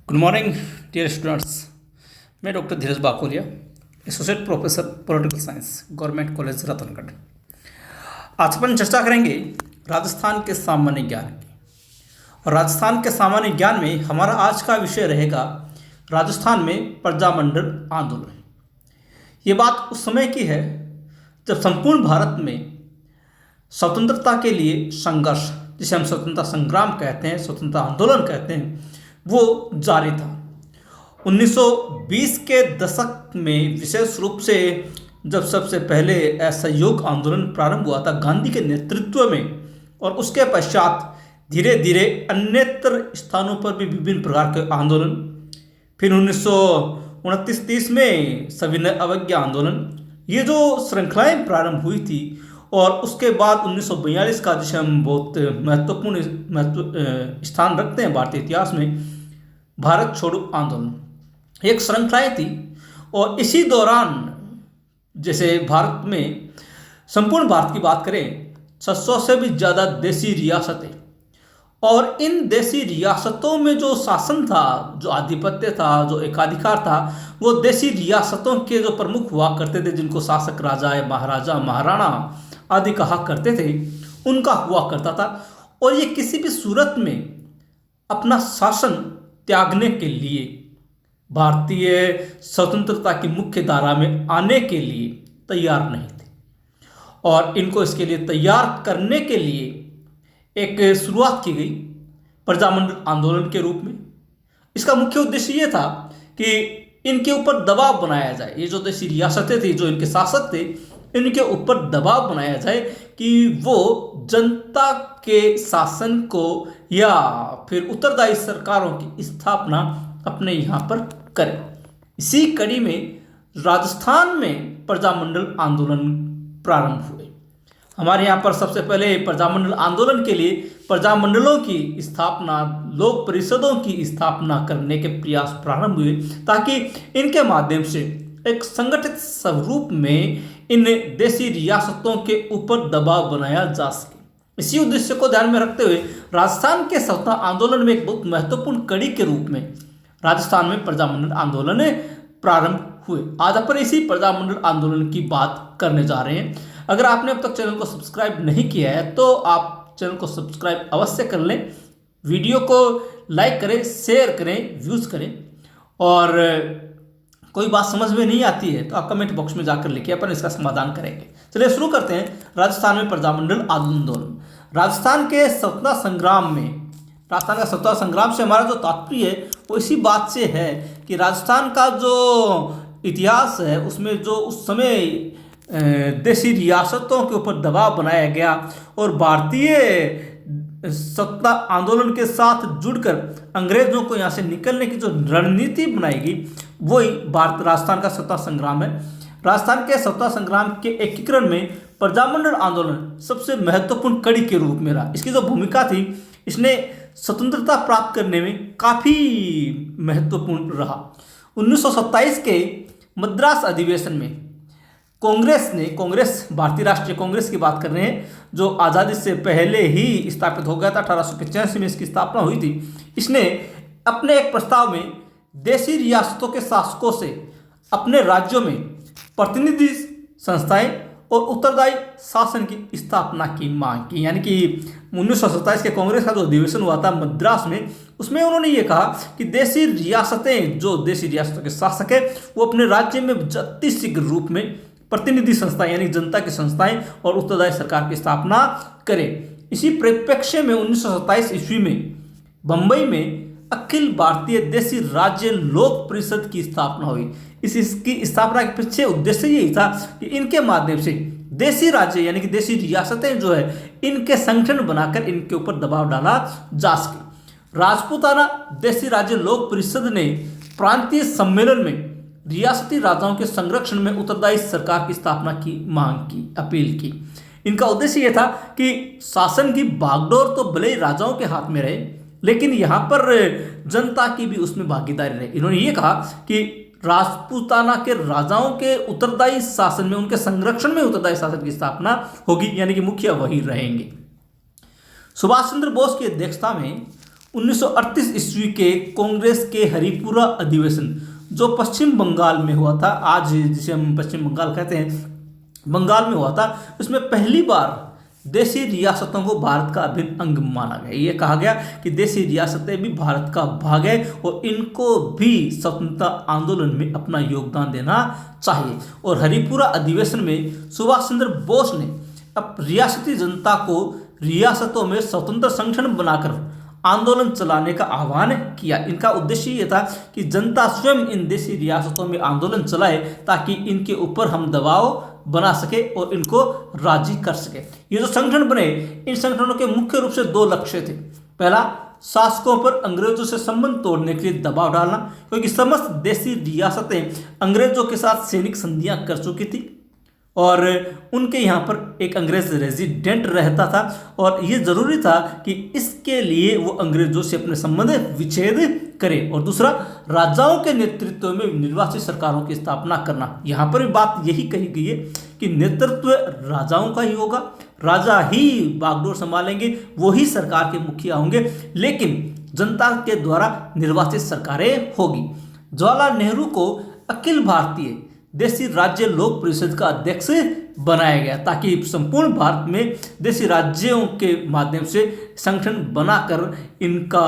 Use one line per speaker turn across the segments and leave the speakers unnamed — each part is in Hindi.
Good morning dear students. मैं doctor Dheeraj Bakolia, associate professor political science, government college Ratangarh. आज अपन चर्चा करेंगे राजस्थान के सामान्य ज्ञान की। और राजस्थान के सामान्य ज्ञान में हमारा आज का विषय रहेगा राजस्थान में प्रजामंडल आंदोलन। ये बात उस समय की है जब संपूर्ण भारत में स्वतंत्रता के लिए संघर्ष, जिसे हम स्वतंत्रता संग्राम कहते हैं, स्वतंत्रता आंदोलन कहते हैं, वो जारी था। 1920 के दशक में विशेष रूप से जब सबसे पहले असहयोग आंदोलन प्रारंभ हुआ था गांधी के नेतृत्व में, और उसके पश्चात धीरे धीरे अन्यत्र स्थानों पर भी विभिन्न प्रकार के आंदोलन, फिर 1929-30 में सविनय अवज्ञा आंदोलन, ये जो श्रृंखलाएं प्रारंभ हुई थी। और उसके बाद 1942 का, जिसे हम बहुत महत्वपूर्ण स्थान रखते हैं भारतीय इतिहास में, भारत छोड़ो आंदोलन, एक श्रृंखलाएं थी। और इसी दौरान जैसे भारत में संपूर्ण भारत की बात करें, 600 से भी ज़्यादा देसी रियासतें, और इन देसी रियासतों में जो शासन था, जो आधिपत्य था, जो एकाधिकार था, वो देसी रियासतों के जो प्रमुख हुआ करते थे, जिनको शासक राजा या महाराजा महाराणा आदि कहा करते थे, उनका हुआ करता था। और ये किसी भी सूरत में अपना शासन त्यागने के लिए, भारतीय स्वतंत्रता की मुख्य धारा में आने के लिए तैयार नहीं थे। और इनको इसके लिए तैयार करने के लिए एक शुरुआत की गई प्रजामंडल आंदोलन के रूप में। इसका मुख्य उद्देश्य ये था कि इनके ऊपर दबाव बनाया जाए। ये जो देशी रियासतें थी, जो इनके शासक थे, इनके ऊपर दबाव बनाया जाए कि वो जनता के शासन को या फिर उत्तरदायी सरकारों की स्थापना अपने यहाँ पर करें। इसी कड़ी में राजस्थान में प्रजामंडल आंदोलन प्रारंभ हुए। हमारे यहाँ पर सबसे पहले प्रजामंडल आंदोलन के लिए प्रजामंडलों की स्थापना, लोक परिषदों की स्थापना करने के प्रयास प्रारंभ हुए, ताकि इनके माध्यम से एक संगठित स्वरूप में इन देशी रियासतों के ऊपर दबाव बनाया जा सके। इसी उद्देश्य को ध्यान में रखते हुए राजस्थान के स्वतंत्रता आंदोलन में एक बहुत महत्वपूर्ण कड़ी के रूप में राजस्थान में प्रजामंडल आंदोलन प्रारंभ हुए। आज अपन इसी प्रजामंडल आंदोलन की बात करने जा रहे हैं। अगर आपने अब तक चैनल को सब्सक्राइब नहीं किया है तो आप चैनल को सब्सक्राइब अवश्य कर लें, वीडियो को लाइक करें, शेयर करें, व्यूज़ करें। और कोई बात समझ में नहीं आती है तो आप कमेंट बॉक्स में जाकर लिखिए, अपन इसका समाधान करेंगे। चलिए शुरू करते हैं। राजस्थान में प्रजामंडल आंदोलन। राजस्थान के स्वतंत्रता संग्राम में, राजस्थान का स्वतंत्रता संग्राम से हमारा जो तात्पर्य है वो इसी बात से है कि राजस्थान का जो इतिहास है उसमें जो उस समय देशी रियासतों के ऊपर दबाव बनाया गया और भारतीय स्वतंत्रता आंदोलन के साथ जुड़कर अंग्रेजों को यहाँ से निकलने की जो रणनीति बनाई गई, वही राजस्थान का स्वतंत्रता संग्राम है। राजस्थान के स्वतंत्रता संग्राम के एकीकरण में प्रजामंडल आंदोलन सबसे महत्वपूर्ण कड़ी के रूप में रहा। इसकी जो भूमिका थी, इसने स्वतंत्रता प्राप्त करने में काफ़ी महत्वपूर्ण रहा। 1927 के मद्रास अधिवेशन में कांग्रेस, भारतीय राष्ट्रीय कांग्रेस की बात कर रहे हैं, जो आज़ादी से पहले ही स्थापित हो गया था, 1885 में इसकी स्थापना हुई थी। इसने अपने एक प्रस्ताव में देशी रियासतों के शासकों से अपने राज्यों में प्रतिनिधि संस्थाएं और उत्तरदायी शासन की स्थापना की मांग की। यानी कि 1927 के कांग्रेस का जो अधिवेशन हुआ था मद्रास में, उसमें उन्होंने ये कहा कि देशी रियासतें, जो देशी रियासतों के शासक है, वो अपने राज्य में अति शीघ्र रूप में प्रतिनिधि संस्थाएं यानी जनता की संस्थाएं और उत्तरदायी सरकार की स्थापना करें। इसी परिप्रेक्ष्य में 1927 ईस्वी में बम्बई में अखिल भारतीय देशी राज्य लोक परिषद की स्थापना हुई। इसकी स्थापना के पीछे उद्देश्य यही था कि इनके माध्यम से देशी राज्य यानी कि देशी रियासतें जो है, इनके संगठन बनाकर इनके ऊपर दबाव डाला जा सके। राजपूताना देशी राज्य लोक परिषद ने प्रांतीय सम्मेलन में रियासती राजाओं के संरक्षण में उत्तरदायी सरकार की स्थापना की मांग की, अपील की। इनका उद्देश्य यह था कि शासन की बागडोर तो भले ही राजाओं के हाथ में रहे, लेकिन यहाँ पर जनता की भी उसमें भागीदारी रहे। इन्होंने ये कहा कि राजपूताना के राजाओं के उत्तरदायी शासन में, उनके संरक्षण में उत्तरदायी शासन की स्थापना होगी, यानी कि मुखिया वही रहेंगे। सुभाष चंद्र बोस की अध्यक्षता में 1938 ईस्वी के कांग्रेस के हरिपुरा अधिवेशन जो पश्चिम बंगाल में हुआ था, आज जिसे हम पश्चिम बंगाल कहते हैं, बंगाल में हुआ था, उसमें पहली बार देशी रियासतों को भारत का अभिन्न अंग माना गया। ये कहा गया कि देशी रियासतें भी भारत का भाग है और इनको भी स्वतंत्रता आंदोलन में अपना योगदान देना चाहिए। और हरिपुरा अधिवेशन में सुभाष चंद्र बोस ने अब रियासती जनता को रियासतों में स्वतंत्र संगठन बनाकर आंदोलन चलाने का आह्वान किया। इनका उद्देश्य ये था कि जनता स्वयं इन देशी रियासतों में आंदोलन चलाए ताकि इनके ऊपर हम दबाव बना सके और इनको राजी कर सके। ये जो संगठन बने, इन संगठनों के मुख्य रूप से दो लक्ष्य थे। पहला, शासकों पर अंग्रेजों से संबंध तोड़ने के लिए दबाव डालना, क्योंकि समस्त देशी रियासतें अंग्रेजों के साथ सैनिक संधियां कर चुकी थी और उनके यहाँ पर एक अंग्रेज रेजिडेंट रहता था और ये जरूरी था कि इसके लिए वो अंग्रेजों से अपने संबंध विच्छेद करें। और दूसरा, राजाओं के नेतृत्व में निर्वाचित सरकारों की स्थापना करना। यहाँ पर भी बात यही कही गई है कि नेतृत्व राजाओं का ही होगा, राजा ही बागडोर संभालेंगे, वो ही सरकार के मुखिया होंगे, लेकिन जनता के द्वारा निर्वाचित सरकारें होगी। जवाहरलाल नेहरू को अखिल भारतीय देशी राज्य लोक परिषद का अध्यक्ष बनाया गया ताकि संपूर्ण भारत में देशी राज्यों के माध्यम से संगठन बनाकर इनका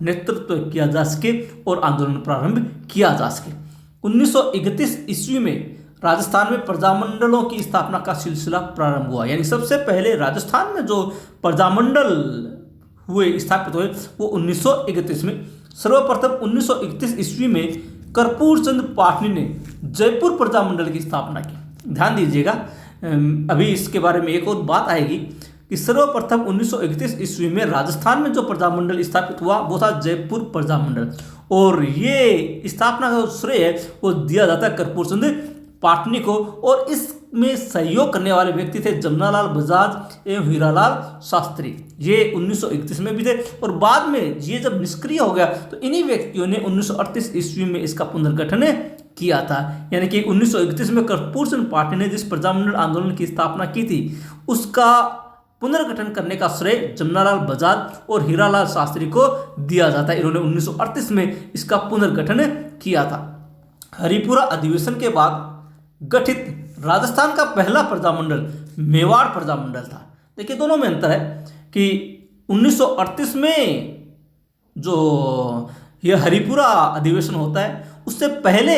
नेतृत्व किया जा सके और आंदोलन प्रारंभ किया जा सके। 1931 ईस्वी में राजस्थान में प्रजामंडलों की स्थापना का सिलसिला प्रारंभ हुआ। यानी सबसे पहले राजस्थान में जो प्रजामंडल हुए, स्थापित हुए, वो 1931 में। सर्वप्रथम 1931 ईस्वी में कर्पूर चंद पाटनी ने जयपुर प्रजामंडल की स्थापना की। ध्यान दीजिएगा, अभी इसके बारे में एक और बात आएगी कि सर्वप्रथम 1931 ईस्वी में राजस्थान में जो प्रजामंडल स्थापित हुआ वो था जयपुर प्रजामंडल, और ये स्थापना का श्रेय है वो दिया जाता है कर्पूर चंद पाटनी को। और इसमें सहयोग करने वाले व्यक्ति थे जमनालाल बजाज एवं हीरालाल शास्त्री। ये 1931 में भी थे और बाद में ये जब निष्क्रिय हो गया तो इन्हीं व्यक्तियों ने 1938 ईस्वी में इसका पुनर्गठन किया था। यानी कि 1931 में कर्पूर चंद पाटनी ने जिस प्रजामंडल आंदोलन की स्थापना की थी उसका पुनर्गठन करने का श्रेय जमनालाल बजाज और हीरालाल शास्त्री को दिया जाता है। इन्होंने 1938 में इसका पुनर्गठन किया था। हरिपुरा अधिवेशन के बाद गठित राजस्थान का पहला प्रजामंडल मेवाड़ प्रजामंडल था। देखिए, दोनों में अंतर है कि 1938 में जो यह हरिपुरा अधिवेशन होता है उससे पहले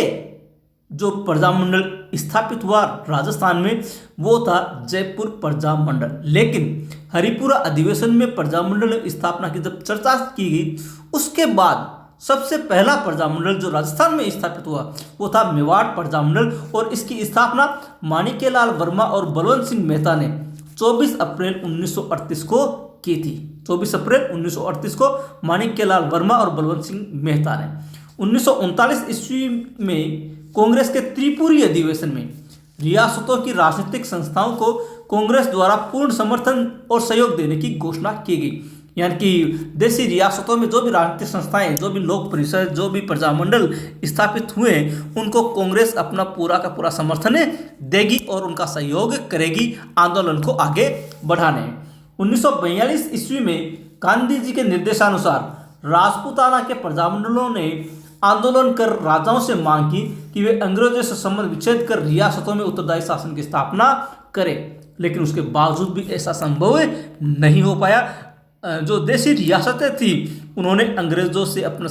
जो प्रजामंडल स्थापित हुआ राजस्थान में वो था जयपुर प्रजामंडल। लेकिन हरिपुरा अधिवेशन में प्रजामंडल स्थापना की जब चर्चा की गई उसके बाद सबसे पहला प्रजामंडल जो राजस्थान में स्थापित हुआ वो था मेवाड़ प्रजामंडल, और इसकी स्थापना माणिक्यलाल वर्मा और बलवंत सिंह मेहता ने 24 अप्रैल 1938 को की थी। 24 अप्रैल 1938 को माणिक्यलाल वर्मा और बलवंत सिंह मेहता ने। 1939 ईस्वी में कांग्रेस के त्रिपुरी अधिवेशन में रियासतों की राजनीतिक संस्थाओं को कांग्रेस द्वारा पूर्ण समर्थन और सहयोग देने की घोषणा की गई। यानी कि देशी रियासतों में जो भी राजनीतिक संस्थाएं, जो भी लोक परिषद, जो भी प्रजामंडल स्थापित हुए उनको कांग्रेस अपना पूरा का पूरा समर्थन देगी और उनका सहयोग करेगी आंदोलन को आगे बढ़ाने। 1942 ईस्वी में गांधी जी के निर्देशानुसार राजपूताना के प्रजामंडलों ने आंदोलन कर राजाओं से मांग की कि वे अंग्रेजों से संबंध विच्छेद कर रियासतों में उत्तरदायी शासन की स्थापना करें, लेकिन उसके बावजूद भी ऐसा संभव नहीं हो पाया। जो देशी रियासतें थी उन्होंने अंग्रेजों से अपने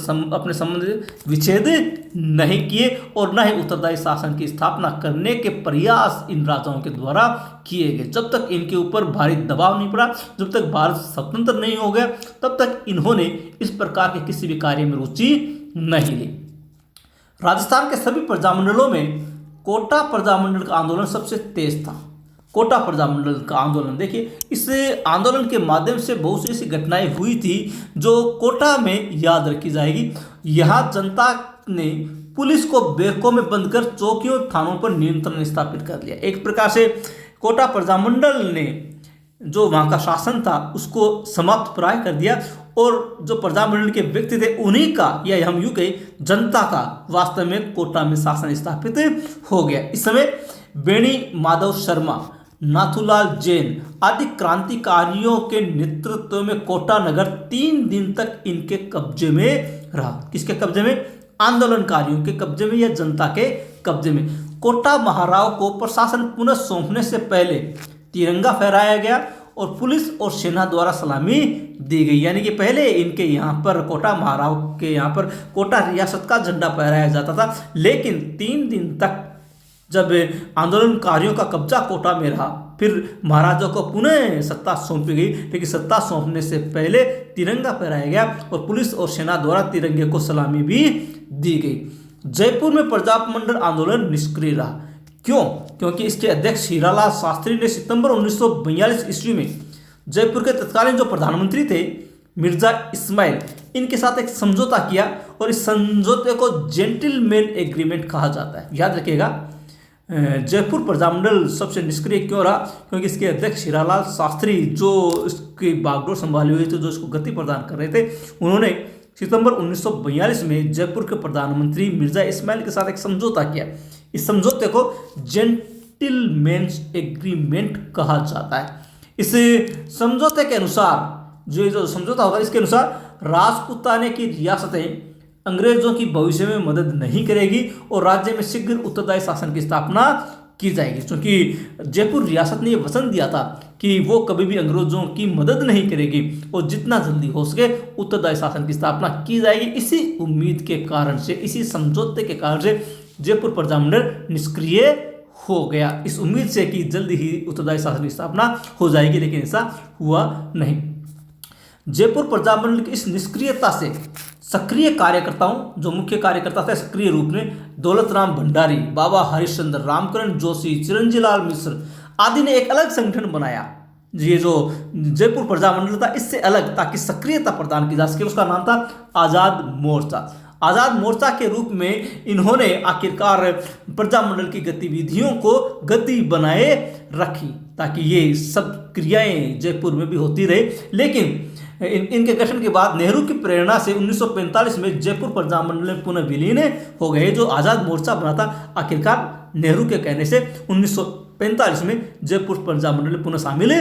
संबंध विच्छेद नहीं किए और न ही उत्तरदायी शासन की स्थापना करने के प्रयास इन राजाओं के द्वारा किए गए। जब तक इनके ऊपर भारी दबाव नहीं पड़ा, जब तक भारत स्वतंत्र नहीं हो गया, तब तक इन्होंने इस प्रकार के किसी भी कार्य में रुचि नहीं ली। राजस्थान के सभी प्रजामंडलों में कोटा प्रजामंडल का आंदोलन सबसे तेज था। कोटा प्रजामंडल का आंदोलन, देखिए, इस आंदोलन के माध्यम से बहुत सी ऐसी घटनाएं हुई थी जो कोटा में याद रखी जाएगी। यहाँ जनता ने पुलिस को बैरकों में बंद कर चौकियों थानों पर नियंत्रण स्थापित कर लिया। एक प्रकार से कोटा प्रजामंडल ने जो वहाँ का शासन था उसको समाप्त प्राय कर दिया और जो प्रजामंडल के व्यक्ति थे उन्हीं का, या हम यूँ कहें जनता का, वास्तव में कोटा में शासन स्थापित हो गया। इस समय बेणी माधव शर्मा नाथूलाल जैन आदि क्रांतिकारियों के नेतृत्व में कोटा नगर 3 दिन तक इनके कब्जे में रहा। किसके कब्जे में? आंदोलनकारियों के कब्जे में या जनता के कब्जे में। कोटा महाराव को प्रशासन पुनः सौंपने से पहले तिरंगा फहराया गया और पुलिस और सेना द्वारा सलामी दी गई। यानी कि पहले इनके यहाँ पर कोटा महाराव के यहाँ पर कोटा रियासत का झंडा फहराया जाता था, लेकिन 3 दिन तक जब आंदोलनकारियों का कब्जा कोटा में रहा, फिर महाराजा को पुनः सत्ता सौंपी गई, लेकिन सत्ता सौंपने से पहले तिरंगा फहराया गया और पुलिस और सेना द्वारा तिरंगे को सलामी भी दी गई। जयपुर में प्रजामंडल आंदोलन निष्क्रिय रहा। क्यों? क्योंकि इसके अध्यक्ष हीरालाल शास्त्री ने सितंबर 1942 ईस्वी में जयपुर के तत्कालीन जो प्रधानमंत्री थे मिर्जा इस्माइल, इनके साथ एक समझौता किया और इस समझौते को जेंटलमैन एग्रीमेंट कहा जाता है। याद रखिएगा, जयपुर प्रजामंडल सबसे निष्क्रिय क्यों रहा? क्योंकि इसके अध्यक्ष हीरालाल शास्त्री जो इसकी बागडोर संभाली हुई थी, जो इसको गति प्रदान कर रहे थे, उन्होंने सितंबर 1942 में जयपुर के प्रधानमंत्री मिर्जा इस्माइल के साथ एक समझौता किया। इस समझौते को जेंटलमैन्स एग्रीमेंट कहा जाता है। इस समझौते के अनुसार जो समझौता होगा, इसके अनुसार राजपूताने की रियासतें अंग्रेजों की भविष्य में मदद नहीं करेगी और राज्य में शीघ्र उत्तरदायी शासन की स्थापना की जाएगी। क्योंकि जयपुर रियासत ने यह वचन दिया था कि वो कभी भी अंग्रेजों की मदद नहीं करेगी और जितना जल्दी हो सके उत्तरदायी शासन की स्थापना की जाएगी। इसी उम्मीद के कारण से, इसी समझौते के कारण से जयपुर प्रजामंडल निष्क्रिय हो गया, इस उम्मीद से कि जल्दी ही उत्तरदायी शासन की स्थापना हो जाएगी, लेकिन ऐसा हुआ नहीं। जयपुर प्रजामंडल की इस निष्क्रियता से सक्रिय कार्यकर्ताओं, जो मुख्य कार्यकर्ता थे सक्रिय रूप में, दौलत राम भंडारी, बाबा हरिश्चंद्र, रामकरण जोशी, चिरंजी लाल मिश्र आदि ने एक अलग संगठन बनाया। ये जो जयपुर प्रजामंडल था इससे अलग, ताकि सक्रियता प्रदान की जा सके। उसका नाम था आज़ाद मोर्चा। आज़ाद मोर्चा के रूप में इन्होंने आखिरकार प्रजामंडल की गतिविधियों को गति बनाए रखी, ताकि ये सब क्रियाएं जयपुर में भी होती रहे। लेकिन इनके गठन के बाद नेहरू की प्रेरणा से 1945 में जयपुर प्रजामंडल में पुनः विलीन हो गए। जो आज़ाद मोर्चा बना था, आखिरकार नेहरू के कहने से 1945 में जयपुर प्रजामंडल में पुनः शामिल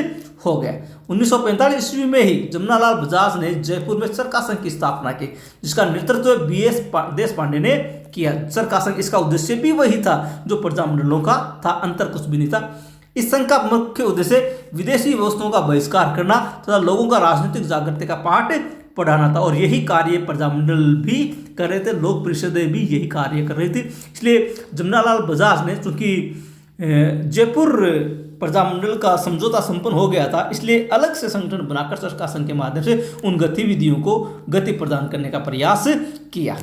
हो गया। 1945 ईस्वी में ही जमनालाल बजाज ने जयपुर में सरका संघ की स्थापना की, जिसका नेतृत्व BS देशपांडे ने किया। सरका संघ, इसका उद्देश्य भी वही था जो प्रजामंडलों का था, अंतर कुछ भी नहीं था। इस संघ का मुख्य उद्देश्य विदेशी वस्तुओं का बहिष्कार करना तथा लोगों का राजनीतिक जागृति का पाठ पढ़ाना था, और यही कार्य प्रजामंडल भी कर रहे थे, लोक परिषदें भी यही कार्य कर रही थी। इसलिए जमनालाल बजाज ने, चूंकि जयपुर प्रजामंडल का समझौता संपन्न हो गया था, इसलिए अलग से संगठन बनाकर सरका संघ के माध्यम से उन गतिविधियों को गति प्रदान करने का प्रयास किया।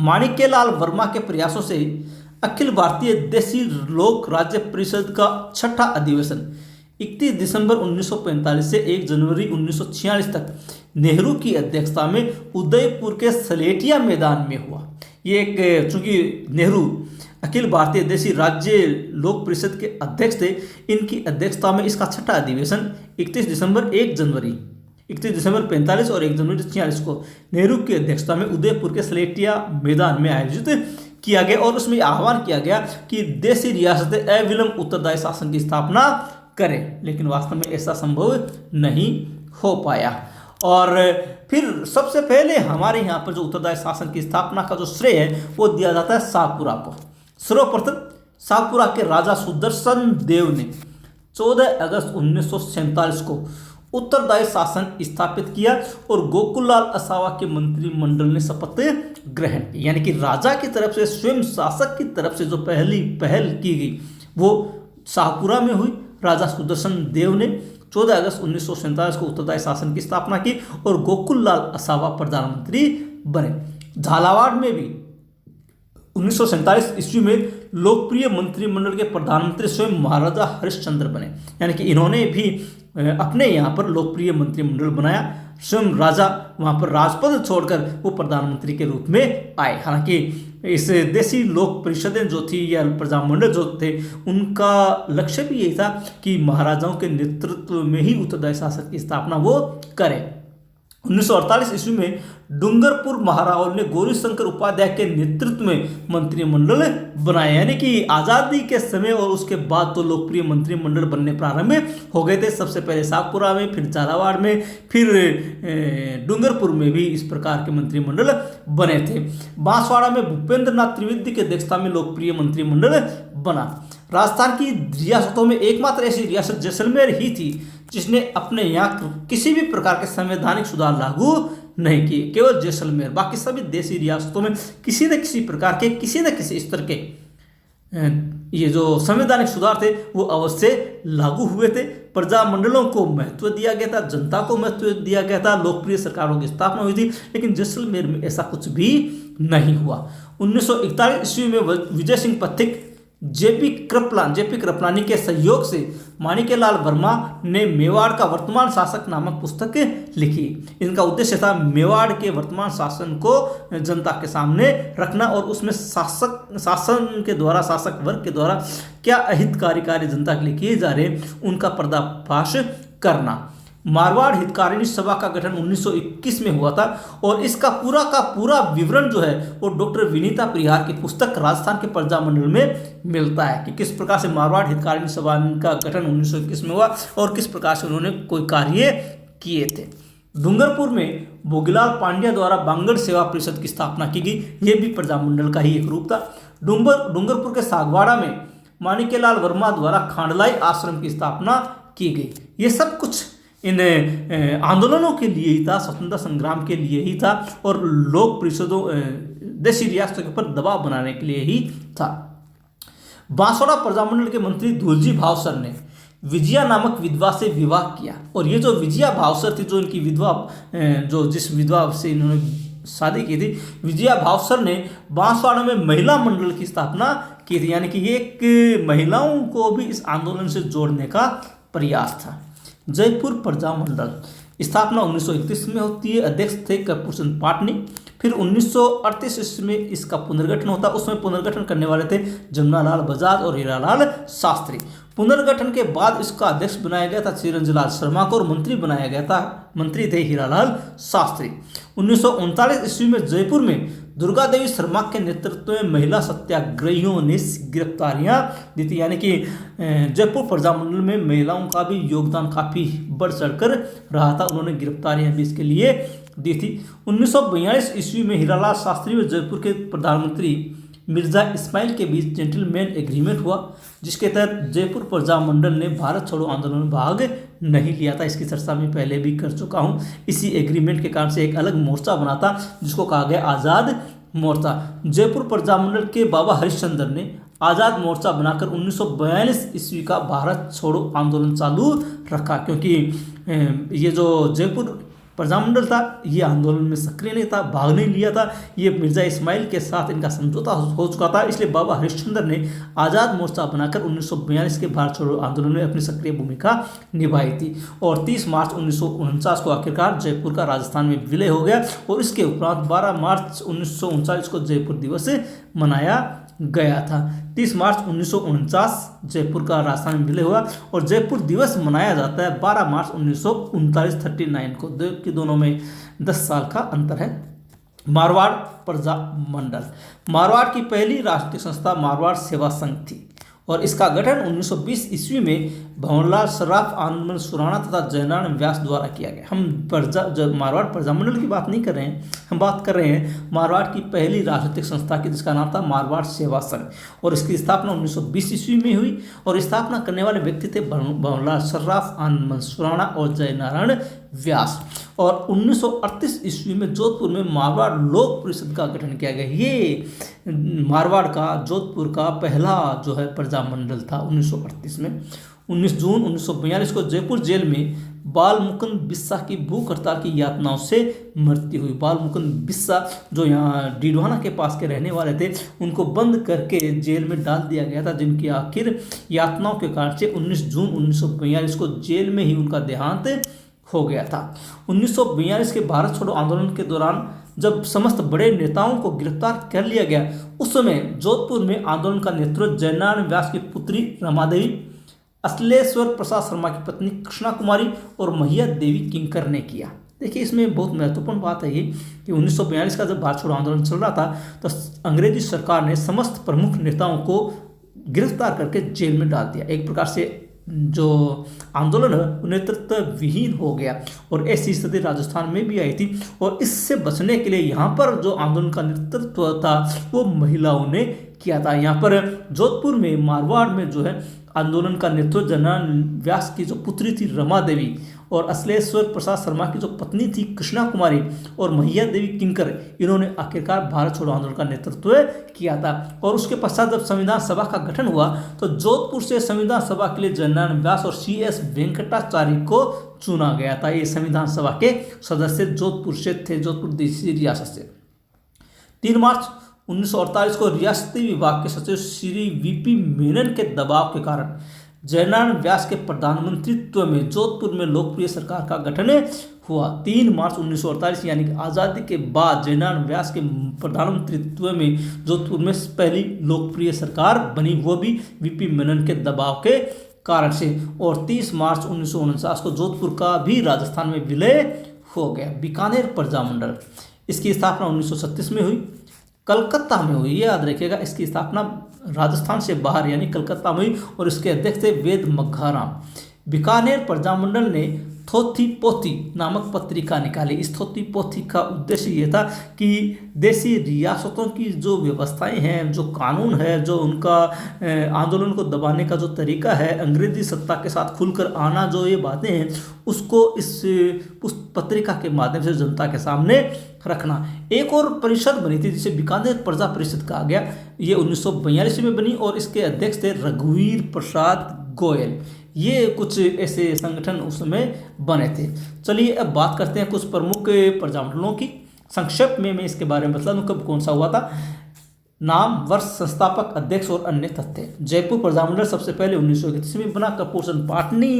माणिक्यलाल वर्मा के प्रयासों से अखिल भारतीय देशी लोक राज्य परिषद का 6ठा अधिवेशन 31 दिसंबर 1945 से 1 जनवरी 1946 तक नेहरू की अध्यक्षता में उदयपुर के सलेटिया मैदान में हुआ। ये एक, चूंकि नेहरू अखिल भारतीय देशी राज्य लोक परिषद के अध्यक्ष थे, इनकी अध्यक्षता में इसका 6ठा अधिवेशन 31 दिसंबर 1 जनवरी 45 और 1 जनवरी 46 को नेहरू की अध्यक्षता में उदयपुर के सलेटिया मैदान में आयोजित किया गया, और उसमें आह्वान किया गया कि देशी रियासतें अविलंब उत्तरदायी शासन की स्थापना करें। लेकिन वास्तव में ऐसा संभव नहीं हो पाया। और फिर सबसे पहले हमारे यहाँ पर जो उत्तरदायी शासन की स्थापना का जो श्रेय है वो दिया जाता है शाहपुरा को। सर्वप्रथम शाहपुरा के राजा सुदर्शन देव ने 14 अगस्त 1947 को उत्तरदायी शासन स्थापित किया और गोकुललाल असावा के मंत्रिमंडल ने शपथ ग्रहण की। यानी कि राजा की तरफ से, स्वयं शासक की तरफ से जो पहली पहल की गई वो शाहपुरा में हुई। राजा सुदर्शन देव ने 14 अगस्त 1947 को उत्तरदायी शासन की स्थापना की और गोकुललाल असावा प्रधानमंत्री बने। झालावाड़ में भी 1947 ईस्वी में लोकप्रिय मंत्रिमंडल के प्रधानमंत्री स्वयं महाराजा हरिश्चंद्र बने। यानी कि इन्होंने भी अपने यहाँ पर लोकप्रिय मंत्रिमंडल बनाया। स्वयं राजा वहाँ पर राजपद छोड़कर वो प्रधानमंत्री के रूप में आए। हालांकि इस देशी लोक परिषदें जो थी या प्रजामंडल जो थे, उनका लक्ष्य भी यही था कि महाराजाओं के नेतृत्व में ही उत्तरदायी शासन की स्थापना वो करें। 1948 ईस्वी में डूंगरपुर महाराव ने गौरीशंकर उपाध्याय के नेतृत्व में मंत्रिमंडल बनाया। यानी कि आज़ादी के समय और उसके बाद तो लोकप्रिय मंत्रिमंडल बनने प्रारंभ हो गए थे। सबसे पहले सागपुरा में, फिर झालावाड़ में, फिर डूंगरपुर में भी इस प्रकार के मंत्रिमंडल बने थे। बांसवाड़ा में भूपेंद्र नाथ त्रिवेदी की अध्यक्षता में लोकप्रिय मंत्रिमंडल बना। राजस्थान की रियासतों में एकमात्र ऐसी रियासत जैसलमेर ही थी जिसने अपने यहाँ किसी भी प्रकार के संवैधानिक सुधार लागू नहीं किए। केवल जैसलमेर, बाकी सभी देशी रियासतों में किसी न किसी प्रकार के, किसी न किसी स्तर के ये जो संवैधानिक सुधार थे वो अवश्य लागू हुए थे। प्रजामंडलों को महत्व दिया गया था, जनता को महत्व दिया गया था, लोकप्रिय सरकारों की स्थापना हुई थी, लेकिन जैसलमेर में ऐसा कुछ भी नहीं हुआ। 1941 ईस्वी में विजय सिंह पथिक जेपी कृपलानी के सहयोग से माणिक्यलाल वर्मा ने मेवाड़ का वर्तमान शासक नामक पुस्तक लिखी। इनका उद्देश्य था मेवाड़ के वर्तमान शासन को जनता के सामने रखना और उसमें शासक वर्ग के द्वारा क्या अहितकारी कार्य जनता के लिए किए जा रहे उनका पर्दाफाश करना। मारवाड़ हितकारिणी सभा का गठन 1921 में हुआ था और इसका पूरा का पूरा विवरण जो है वो डॉक्टर विनीता परिहार की पुस्तक राजस्थान के प्रजामंडल में मिलता है कि किस प्रकार से मारवाड़ हितकारिणी सभा का गठन 1921 में हुआ और किस प्रकार से उन्होंने कोई कार्य किए थे। डूंगरपुर में भोगीलाल पांड्या द्वारा बांगड़ सेवा परिषद की स्थापना की गई। ये भी प्रजामंडल का ही एक रूप था। डूंगरपुर के सागवाड़ा में माणिक्यलाल वर्मा द्वारा खांडलाई आश्रम की स्थापना की गई। ये सब कुछ इन आंदोलनों के लिए ही था, स्वतंत्रता संग्राम के लिए ही था और लोक परिषदों देशी रियासतों के ऊपर दबाव बनाने के लिए ही था। बांसवाड़ा प्रजामंडल के मंत्री धुलजी भावसर ने विजया नामक विधवा से विवाह किया और ये जो विजया भावसर थी, जो इनकी विधवा, जो जिस विधवा से इन्होंने शादी की थी, विजया भावसर ने बांसवाड़ा में महिला मंडल की स्थापना की थी। यानी कि ये एक महिलाओं को भी इस आंदोलन से जोड़ने का प्रयास था। जयपुर प्रजामंडल स्थापना 1931 में होती है। अध्यक्ष थे कर्पूर चंद पाटनी। फिर 1938 ईस्वी में इसका पुनर्गठन होता। उसमें पुनर्गठन करने वाले थे जमुनालाल बजाज और हीरालाल शास्त्री। पुनर्गठन के बाद इसका अध्यक्ष बनाया गया था चिरंजीलाल शर्मा को और मंत्री बनाया गया था, मंत्री थे हीरालाल शास्त्री। 1939 ईस्वी में जयपुर में दुर्गा देवी शर्मा के नेतृत्व में महिला सत्याग्रहियों ने गिरफ्तारियां दी थी। यानी कि जयपुर प्रजामंडल में महिलाओं का भी योगदान काफ़ी बढ़ चढ़कर रहा था। उन्होंने गिरफ्तारियां भी इसके लिए दी थी। 1942 ईस्वी में हीरालाल शास्त्री व जयपुर के प्रधानमंत्री मिर्जा इस्माइल के बीच जेंटलमैन एग्रीमेंट हुआ, जिसके तहत जयपुर प्रजामंडल ने भारत छोड़ो आंदोलन में भाग नहीं लिया था। इसकी चर्चा मैं पहले भी कर चुका हूँ। इसी एग्रीमेंट के कारण से एक अलग मोर्चा बना था जिसको कहा गया आज़ाद मोर्चा। जयपुर प्रजामंडल के बाबा हरिश्चंद्र ने आज़ाद मोर्चा बनाकर 1942 ईस्वी का भारत छोड़ो आंदोलन चालू रखा, क्योंकि ये जो जयपुर प्रजामंडल था ये आंदोलन में सक्रिय नहीं था, भाग नहीं लिया था। ये मिर्जा इस्माइल के साथ इनका समझौता हो चुका था, इसलिए बाबा हरिश्चंद्र ने आज़ाद मोर्चा बनाकर 1942 के भारत छोड़ो आंदोलन में अपनी सक्रिय भूमिका निभाई थी। और 30 मार्च 1949 को आखिरकार जयपुर का राजस्थान में विलय हो गया और इसके उपरांत 12 मार्च 1939 को जयपुर दिवस मनाया गया था। 30 मार्च 1949 जयपुर का राजस्थान में विलय हुआ और जयपुर दिवस मनाया जाता है 12 मार्च 1939 को, कि दोनों में 10 साल का अंतर है। मारवाड़ प्रजामंडल, मारवाड़ की पहली राष्ट्रीय संस्था मारवाड़ सेवा संघ थी और इसका गठन 1920 ईस्वी में भंवरलाल सराफ, आनंदमल सुराणा तथा जयनारायण व्यास द्वारा किया गया। हम मारवाड़ प्रजामंडल की बात नहीं कर रहे हैं, हम बात कर रहे हैं मारवाड़ की पहली राजनीतिक संस्था की, जिसका नाम था मारवाड़ सेवा संघ और इसकी स्थापना 1920 ईस्वी में हुई और स्थापना करने वाले व्यक्ति थे भंवरलाल सराफ, आनंदमल सुराणा और जयनारायण व्यास। और 1938 ईस्वी में जोधपुर में मारवाड़ लोक परिषद का गठन किया गया। ये मारवाड़ का, जोधपुर का पहला जो है प्रजामंडल था 1938 में। 19 जून 1942 को जयपुर जेल में बाल मुकुंद बिस्सा की भूख हड़ताल की यातनाओं से मृत्यु हुई। बाल मुकुंद बिस्सा जो यहाँ डीडवाना के पास के रहने वाले थे, उनको बंद करके जेल में डाल दिया गया था, जिनकी आखिर यातनाओं के कारण से 19 जून 1942 को जेल में ही उनका देहांत हो गया था। 1942 के भारत छोड़ो आंदोलन के दौरान जब समस्त बड़े नेताओं को गिरफ्तार कर लिया गया, उस समय जोधपुर में आंदोलन का नेतृत्व जयनारायण व्यास की पुत्री रमादेवी, अश्लेश्वर प्रसाद शर्मा की पत्नी कृष्णा कुमारी और मैया देवी किंकर ने किया। देखिए इसमें बहुत महत्वपूर्ण बात है ये कि 1942 का जब भारत छोड़ो आंदोलन चल रहा था तो अंग्रेजी सरकार ने समस्त प्रमुख नेताओं को गिरफ्तार करके जेल में डाल दिया। एक प्रकार से जो आंदोलन है वो नेतृत्व विहीन हो गया और ऐसी स्थिति राजस्थान में भी आई थी। और इससे बचने के लिए यहाँ पर जो आंदोलन का नेतृत्व था वो महिलाओं ने किया था। यहाँ पर जोधपुर में मारवाड़ में जो है आंदोलन का नेतृत्व जनरल व्यास की जो पुत्री थी रमा देवी और अश्लेश्वर प्रसाद शर्मा की जो पत्नी थी कृष्णा कुमारी और मैया देवी किंकर, इन्होंने आखिरकार भारत छोड़ो आंदोलन का नेतृत्व किया था। और उसके पश्चात जब संविधान सभा का गठन हुआ तो जोधपुर से संविधान सभा के लिए जनरल व्यास और CS वेंकटाचार्य को चुना गया था। ये संविधान सभा के सदस्य जोधपुर से थे, जोधपुर देशी रियासत से। 3 मार्च 1948 को रियासती विभाग के सचिव श्री VP मेनन के दबाव के कारण जयनारायण व्यास के प्रधानमंत्रित्व में जोधपुर में लोकप्रिय सरकार का गठन हुआ। 3 मार्च 1948 यानी कि आज़ादी के बाद जयनारायण व्यास के प्रधानमंत्रित्व में जोधपुर में पहली लोकप्रिय सरकार बनी, वो भी VP मेनन के दबाव के कारण से। और 30 मार्च 1949 को जोधपुर का भी राजस्थान में विलय हो गया। बीकानेर प्रजामंडल, इसकी स्थापना 1936 में हुई, कलकत्ता में हुई। ये याद रखिएगा, इसकी स्थापना राजस्थान से बाहर यानी कलकत्ता में हुई और इसके अध्यक्ष थे वेद मघाराम। बीकानेर प्रजामंडल ने थोथी पोथी नामक पत्रिका निकाली। इस थोथी पोथी का उद्देश्य ये था कि देशी रियासतों की जो व्यवस्थाएं हैं, जो कानून है, जो उनका आंदोलन को दबाने का जो तरीका है, अंग्रेजी सत्ता के साथ खुलकर आना, जो ये बातें हैं, उसको इस पत्रिका के माध्यम से जनता के सामने रखना। एक और परिषद बनी थी जिसे बीकानेर प्रजा परिषद कहा गया। ये 1942 में बनी और इसके अध्यक्ष थे रघुवीर प्रसाद गोयल। ये कुछ ऐसे संगठन उस समय बने थे। चलिए अब बात करते हैं कुछ प्रमुख प्रजामंडलों की। संक्षेप में मैं इसके बारे में बता दूं कब कौन सा हुआ था। नाम, वर्ष, संस्थापक, अध्यक्ष और अन्य तथ्य। जयपुर प्रजामंडल सबसे पहले 1931 में बना। कपूर चंद पाटनी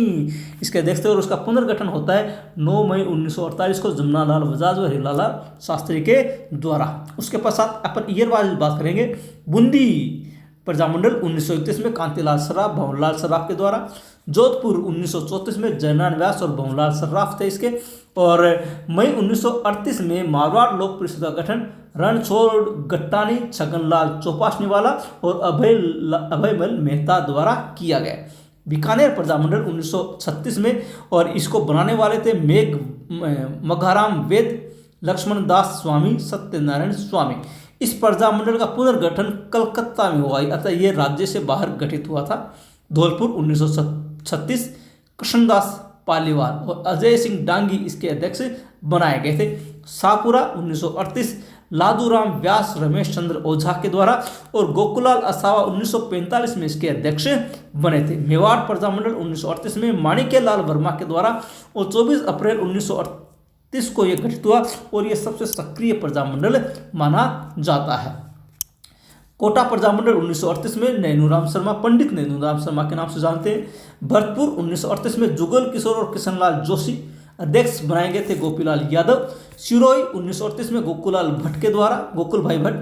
इसके अध्यक्ष थे और उसका पुनर्गठन होता है 9 मई 1948 को जमुनालाल बजाज और हीरालाल शास्त्री के द्वारा। उसके पश्चात अपन ईयर वाइज बात करेंगे। बूंदी प्रजामंडल 1931 में कांतिलाल सराफ, भंवरलाल सराफ के द्वारा। जोधपुर 1934 में जयनारायण व्यास और भंवरलाल सराफ थे इसके। और मई 1938 में मारवाड़ लोक परिषद का गठन रणछोड़ गट्टानी, छगनलाल चौपासनीवाला और अभयमल मेहता द्वारा किया गया। बीकानेर प्रजामंडल 1936 में और इसको बनाने वाले थे मघाराम वेद, लक्ष्मण दास स्वामी, सत्यनारायण स्वामी। इस प्रजामंडल का पुनर्गठन कलकत्ता में हुआ, अतः ये राज्य से बाहर गठित हुआ था। धौलपुर 1936 कृष्णदास पालीवाल और अजय सिंह डांगी इसके अध्यक्ष बनाए गए थे। शाहपुरा 1938 लादूराम व्यास, रमेश चंद्र ओझा के द्वारा और गोकुलाल असावा 1945 में इसके अध्यक्ष बने थे। मेवाड़ प्रजामंडल 1938 में माणिक्यलाल वर्मा के द्वारा और 24 अप्रैल 1938 को यह गठित हुआ और यह सबसे सक्रिय प्रजामंडल माना जाता है। कोटा प्रजामंडल 1938 में नैनूराम शर्मा, पंडित नैनूराम शर्मा के नाम से जानते हैं। भरतपुर 1938 में जुगल किशोर और किशनलाल जोशी, अध्यक्ष बनाए गए थे गोपीलाल यादव। सिरोही 1938 में गोकुलाल भट्ट के द्वारा, गोकुल भाई भट्ट।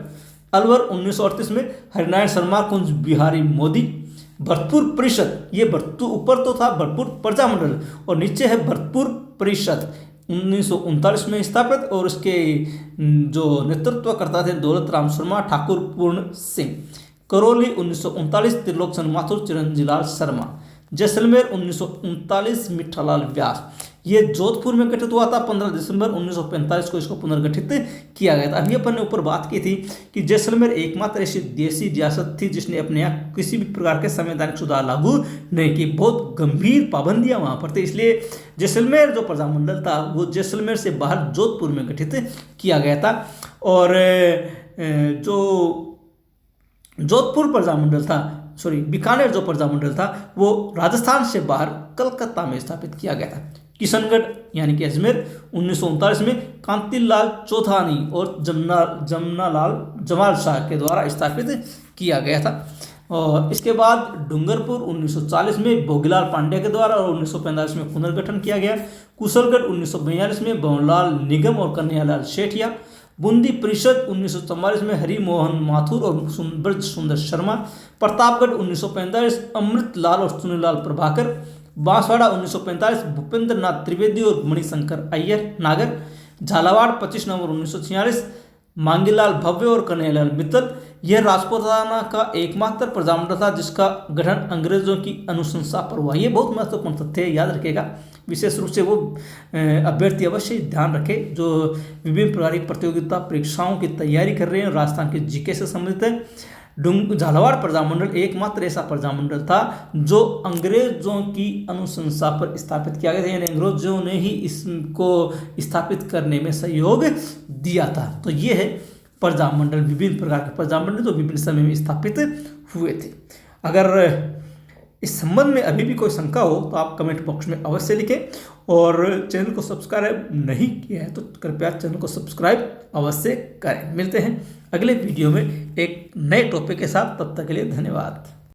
अलवर 1938 में हरिनारायण शर्मा, कुंज बिहारी मोदी। भरतपुर परिषद, ये भरतपुर ऊपर तो था भरतपुर प्रजामंडल और नीचे है भरतपुर परिषद, 1939 में स्थापित और उसके जो नेतृत्व करता थे दौलत राम शर्मा, ठाकुर पूर्ण सिंह। करौली 1939 त्रिलोक चंद माथुर, चिरंजीलाल शर्मा। जैसलमेर 1939 मिठालाल व्यास। ये जोधपुर में गठित हुआ था। 15 दिसंबर 1945 को इसको पुनर्गठित किया गया था। अभी अपन ने ऊपर बात की थी कि जैसलमेर एकमात्र ऐसी देशी रियासत थी जिसने अपने यहाँ किसी भी प्रकार के संवैधानिक सुधार लागू नहीं की। बहुत गंभीर पाबंदियां वहाँ पर थी, इसलिए जैसलमेर जो प्रजामंडल था वो जैसलमेर से बाहर जोधपुर में गठित किया गया था। और जो जोधपुर प्रजामंडल था, बीकानेर जो प्रजामंडल था वो राजस्थान से बाहर कलकत्ता में स्थापित किया गया था। किशनगढ़ यानी कि अजमेर 1939 में कांतिलाल चौथानी और जमाल शाह के द्वारा स्थापित किया गया था। और इसके बाद डूंगरपुर 1940 में भोगीलाल पांडे के द्वारा और 1945 में पुनर्गठन किया गया। कुशलगढ़ 1942 में भंवरलाल निगम और कन्हैयालाल सेठिया। बूंदी परिषद 1944 में हरिमोहन माथुर और ब्रज सुंदर शर्मा। प्रतापगढ़ 1945 अमृतलाल और चुनीलाल प्रभाकर। बांसवाड़ा 1945 भूपेंद्र नाथ त्रिवेदी और मणिशंकर अय्यर नागर। झालावाड़ 25 नवंबर 1946 मांगीलाल भव्य और कन्हैयालाल मित्तल। यह राजपूताना का एकमात्र प्रजामंडल था जिसका गठन अंग्रेजों की अनुशंसा पर हुआ। ये बहुत महत्वपूर्ण तथ्य है, याद रखेगा। विशेष रूप से वो अभ्यर्थी अवश्य ध्यान रखें जो विभिन्न प्रकार की प्रतियोगिता परीक्षाओं की तैयारी कर रहे हैं, राजस्थान के जीके से संबंधित है। झालावाड़ प्रजामंडल एकमात्र ऐसा प्रजामंडल था जो अंग्रेजों की अनुशंसा पर स्थापित किया गया था, यानी अंग्रेजों ने ही इसको स्थापित करने में सहयोग दिया था। तो ये है प्रजामंडल, विभिन्न प्रकार के प्रजामंडल जो विभिन्न समय में स्थापित हुए थे। अगर इस संबंध में अभी भी कोई शंका हो तो आप कमेंट बॉक्स में अवश्य लिखें, और चैनल को सब्सक्राइब नहीं किया है तो कृपया चैनल को सब्सक्राइब अवश्य करें। मिलते हैं अगले वीडियो में एक नए टॉपिक के साथ, तब तक के लिए धन्यवाद।